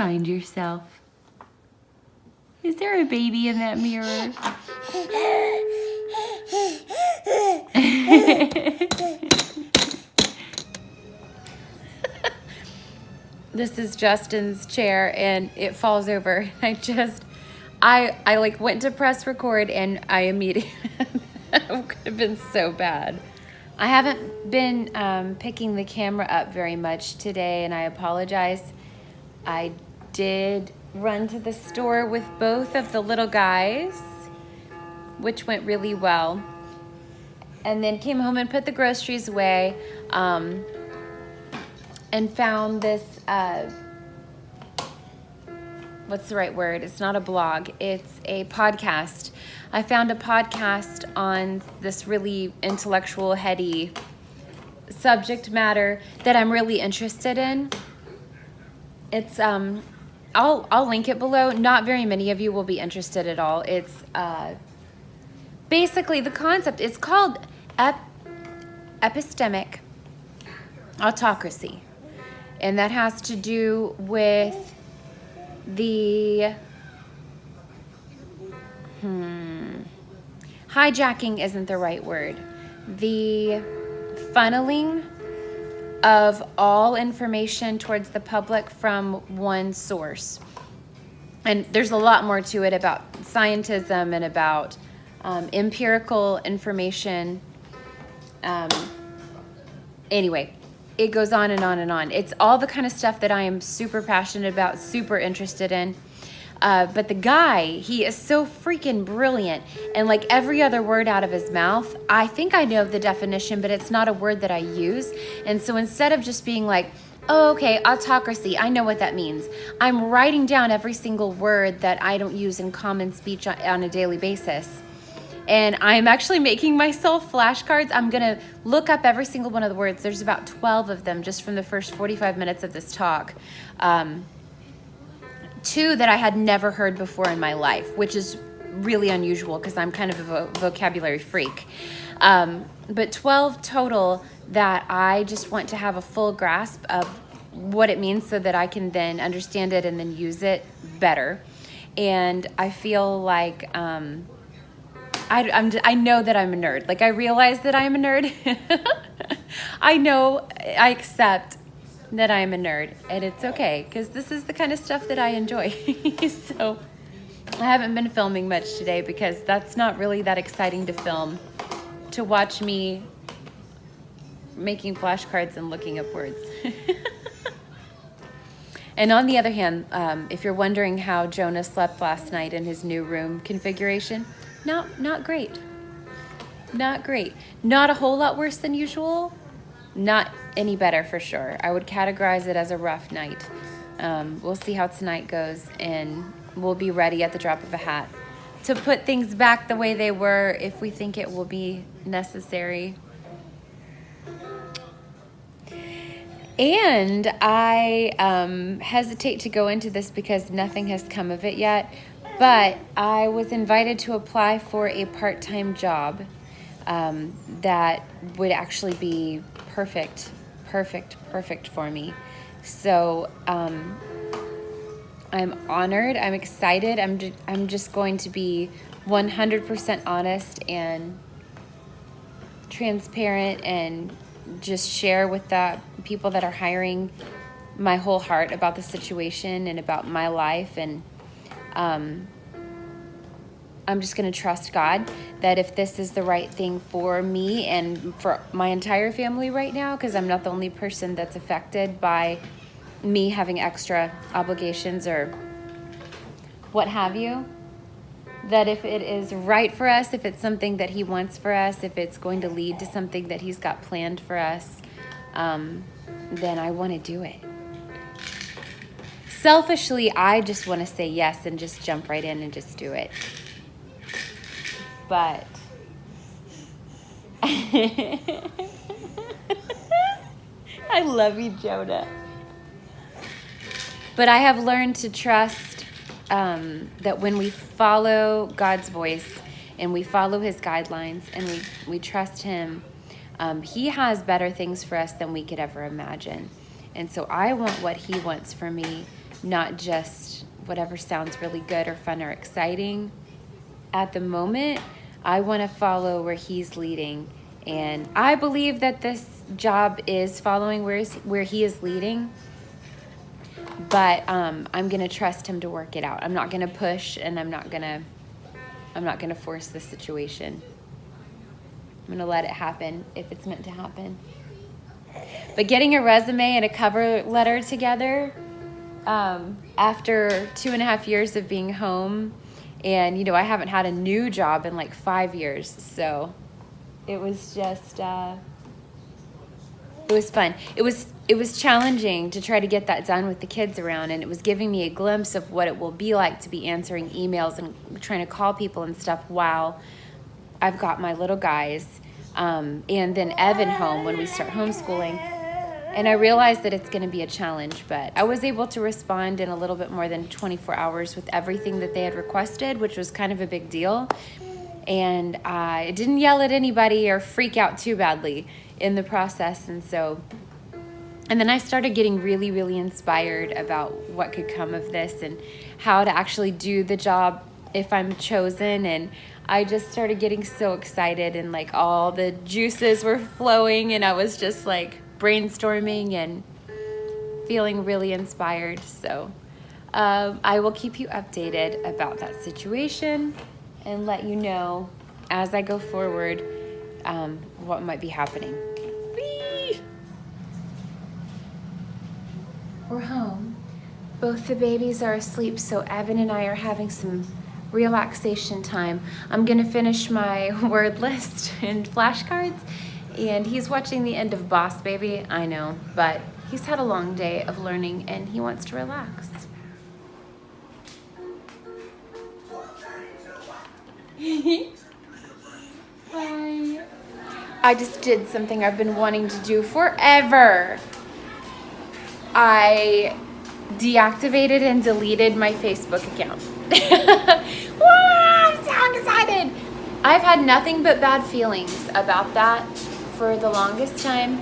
find yourself? Is there a baby in that mirror? This is Justin's chair and it falls over. I like went to press record and I immediately, it could have been so bad. I haven't been picking the camera up very much today and I apologize. I did run to the store with both of the little guys, which went really well. And then came home and put the groceries away and found this, what's the right word? It's not a blog, it's a podcast. I found a podcast on this really intellectual, heady subject matter that I'm really interested in. It's, I'll link it below. Not very many of you will be interested at all. It's basically the concept. It's called epistemic autocracy. And that has to do with the hijacking isn't the right word. The funneling of all information towards the public from one source. And there's a lot more to it about scientism and about empirical information. Anyway, it goes on and on and on. It's all the kind of stuff that I am super passionate about, super interested in. But the guy, he is so freaking brilliant. And like every other word out of his mouth, I think I know the definition, but it's not a word that I use. And so instead of just being like, oh, okay, autocracy, I know what that means, I'm writing down every single word that I don't use in common speech on a daily basis. And I'm actually making myself flashcards. I'm going to look up every single one of the words. There's about 12 of them just from the first 45 minutes of this talk. Two that I had never heard before in my life, which is really unusual because I'm kind of a vocabulary freak. But 12 total that I just want to have a full grasp of what it means so that I can then understand it and then use it better. And I feel like I know that I'm a nerd. Like I realize that I'm a nerd. I accept that I'm a nerd, and it's okay because this is the kind of stuff that I enjoy. So I haven't been filming much today because that's not really that exciting to film, to watch me making flashcards and looking up words. And on the other hand, if you're wondering how Jonah slept last night in his new room configuration, not great. Not great. Not a whole lot worse than usual. Not any better for sure. I would categorize it as a rough night. We'll see how tonight goes, and we'll be ready at the drop of a hat to put things back the way they were if we think it will be necessary. And I hesitate to go into this because nothing has come of it yet, but I was invited to apply for a part-time job that would actually be perfect for me. So I'm honored, I'm excited, I'm just going to be 100% honest and transparent and just share with the people that are hiring my whole heart about the situation and about my life. And I'm just going to trust God that if this is the right thing for me and for my entire family right now, because I'm not the only person that's affected by me having extra obligations or what have you, that if it is right for us, if it's something that He wants for us, if it's going to lead to something that He's got planned for us, then I want to do it. Selfishly, I just want to say yes and just jump right in and just do it. But I love you, Jonah. But I have learned to trust that when we follow God's voice and we follow His guidelines and we trust Him, He has better things for us than we could ever imagine. And so I want what He wants for me, not just whatever sounds really good or fun or exciting. At the moment, I want to follow where he's leading. And I believe that this job is following where he is leading. But I'm going to trust him to work it out. I'm not going to push, and I'm not going to force the situation. I'm going to let it happen if it's meant to happen. But getting a resume and a cover letter together after 2.5 years of being home, and, you know, I haven't had a new job in like 5 years. So it was just, it was fun. It was challenging to try to get that done with the kids around, and it was giving me a glimpse of what it will be like to be answering emails and trying to call people and stuff while I've got my little guys, and then Evan home when we start homeschooling. And I realized that it's going to be a challenge, but I was able to respond in a little bit more than 24 hours with everything that they had requested, which was kind of a big deal. And I didn't yell at anybody or freak out too badly in the process. And then I started getting really, really inspired about what could come of this and how to actually do the job if I'm chosen. And I just started getting so excited, and like all the juices were flowing, and I was just like brainstorming and feeling really inspired. So I will keep you updated about that situation and let you know as I go forward what might be happening. Whee! We're home. Both the babies are asleep, so Evan and I are having some relaxation time. I'm gonna finish my word list and flashcards, and he's watching the end of Boss Baby. I know, but he's had a long day of learning and he wants to relax. Hi. I just did something I've been wanting to do forever. I deactivated and deleted my Facebook account. Woo, I'm so excited. I've had nothing but bad feelings about that for the longest time.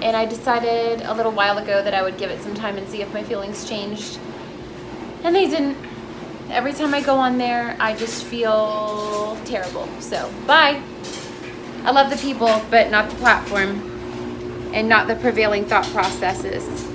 And I decided a little while ago that I would give it some time and see if my feelings changed. And they didn't. Every time I go on there, I just feel terrible. So, bye. I love the people, but not the platform and not the prevailing thought processes.